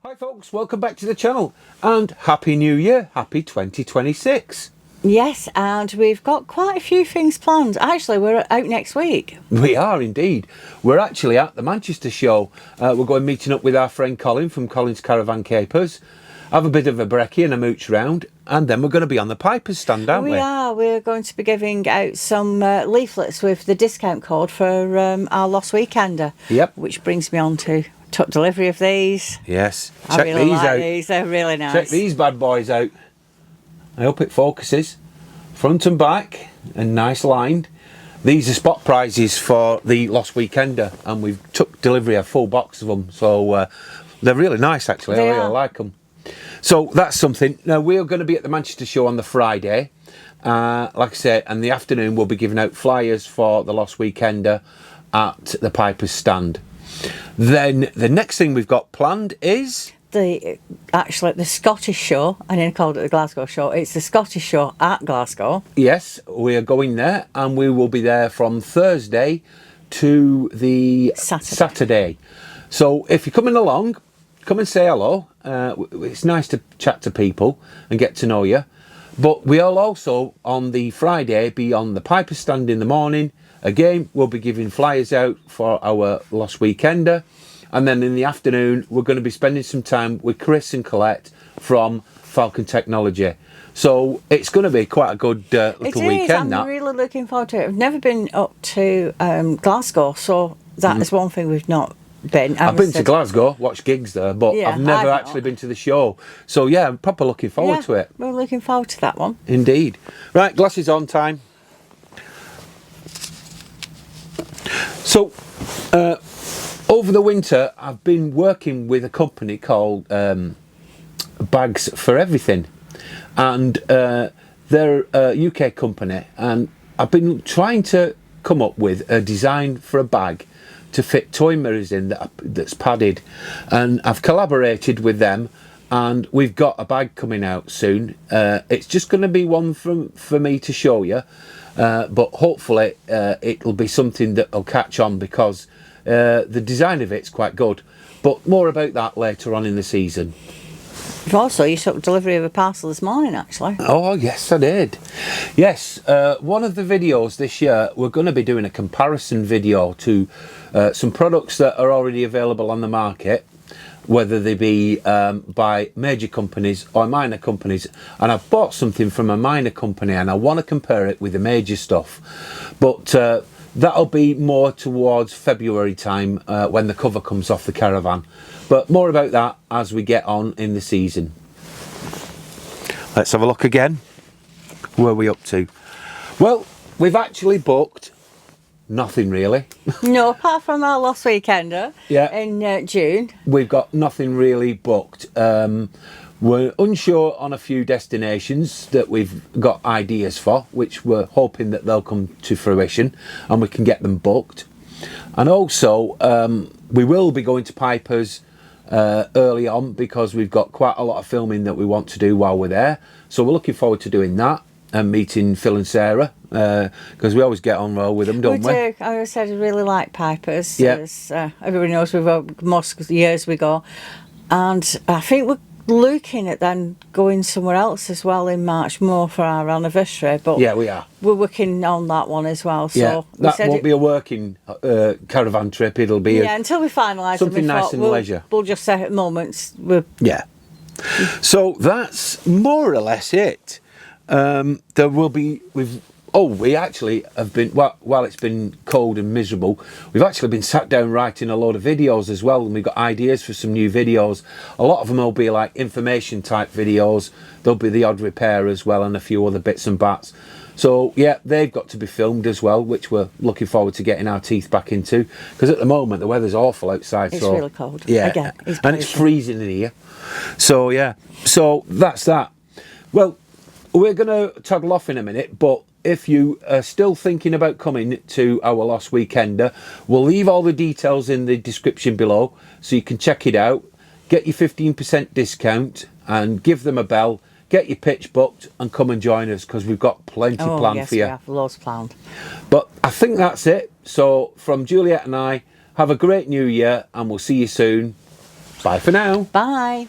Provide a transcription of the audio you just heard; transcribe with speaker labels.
Speaker 1: Hi folks, welcome back to the channel and Happy New Year, Happy 2026.
Speaker 2: Yes, and we've got quite a few things planned. Actually, we're out next week.
Speaker 1: We are indeed. We're actually at the Manchester show. We're going meeting up with our friend Colin from Colin's Caravan Capers, have a bit of a brekkie and a mooch round, and then we're going to be on the Pipers stand, aren't we?
Speaker 2: We are. We're going to be giving out some leaflets with the discount code for our Lost Weekender.
Speaker 1: Yep.
Speaker 2: Which brings me on to took delivery of these.
Speaker 1: Yes.
Speaker 2: I
Speaker 1: Check
Speaker 2: really
Speaker 1: these
Speaker 2: like
Speaker 1: out.
Speaker 2: these. They're really nice.
Speaker 1: Check these bad boys out. I hope it focuses. Front and back, and nice lined. These are spot prizes for the Lost Weekender, and we've took delivery of a full box of them, so they're really nice actually. I really like them. So that's something. Now we're going to be at the Manchester show on the Friday, like I said, and the afternoon we'll be giving out flyers for the Lost Weekender at the Pipers stand. Then the next thing we've got planned is
Speaker 2: the Scottish show. I didn't call it the Glasgow show. It's the Scottish show at Glasgow.
Speaker 1: Yes, we are going there, and we will be there from Thursday to the Saturday. So if you're coming along, come and say hello. It's nice to chat to people and get to know you. But we'll also on the Friday be on the Piper stand in the morning. Again, we'll be giving flyers out for our Lost Weekender. And then in the afternoon, we're going to be spending some time with Chris and Colette from Falcon Technology. So it's going to be quite a good little weekend.
Speaker 2: I'm really looking forward to it. I've never been up to Glasgow, so that is one thing we've not been.
Speaker 1: I've been to Glasgow, watched gigs there, but I've never actually been to the show. So yeah, I'm proper looking forward to it.
Speaker 2: We're looking forward to that one.
Speaker 1: Indeed. Right, glasses on time. So, over the winter, I've been working with a company called Bags for Everything, and they're a UK company, and I've been trying to come up with a design for a bag to fit toy mirrors in that's padded, and I've collaborated with them, and we've got a bag coming out soon. It's just going to be one for me to show you. But hopefully it'll be something that will catch on because the design of it's quite good. But more about that later on in the season.
Speaker 2: Also, you took delivery of a parcel this morning, actually.
Speaker 1: Oh, yes, I did. Yes, one of the videos this year, we're going to be doing a comparison video to some products that are already available on the market, whether they be by major companies or minor companies. And I've bought something from a minor company and I want to compare it with the major stuff. But that'll be more towards February time when the cover comes off the Caravan. But more about that as we get on in the season. Let's have a look again. Where are we up to? Well, we've actually booked nothing really.
Speaker 2: No, apart from our Lost Weekender in June.
Speaker 1: We've got nothing really booked. We're unsure on a few destinations that we've got ideas for, which we're hoping that they'll come to fruition and we can get them booked. And also, we will be going to Pipers early on because we've got quite a lot of filming that we want to do while we're there. So we're looking forward to doing that and meeting Phil and Sarah. Because we always get on well with them, don't we?
Speaker 2: We do. I always said I really like Pipers.
Speaker 1: Yeah.
Speaker 2: Everybody knows we've got most years we go. And I think we're looking at then going somewhere else as well in March, more for our anniversary. But
Speaker 1: yeah, we are.
Speaker 2: We're working on that one as well. So
Speaker 1: yeah, that won't be a working caravan trip. It'll be
Speaker 2: until we finalise
Speaker 1: something nice and leisure.
Speaker 2: We'll just say at moments.
Speaker 1: Yeah. So that's more or less it. There will be we actually have been, while it's been cold and miserable, we've actually been sat down writing a load of videos as well, and we've got ideas for some new videos. A lot of them will be like information type videos. There'll be the odd repair as well and a few other bits and bats. So yeah, they've got to be filmed as well, which we're looking forward to getting our teeth back into, because at the moment the weather's awful outside.
Speaker 2: It's really cold.
Speaker 1: Yeah, again, and it's freezing in here. So yeah, so that's that. Well, we're going to toddle off in a minute, but if you are still thinking about coming to our Lost Weekender, we'll leave all the details in the description below so you can check it out, get your 15% discount and give them a bell, get your pitch booked and come and join us because we've got plenty planned for you.
Speaker 2: Yes, we have loads planned.
Speaker 1: But I think that's it. So from Juliet and I, have a great new year and we'll see you soon. Bye for now.
Speaker 2: Bye.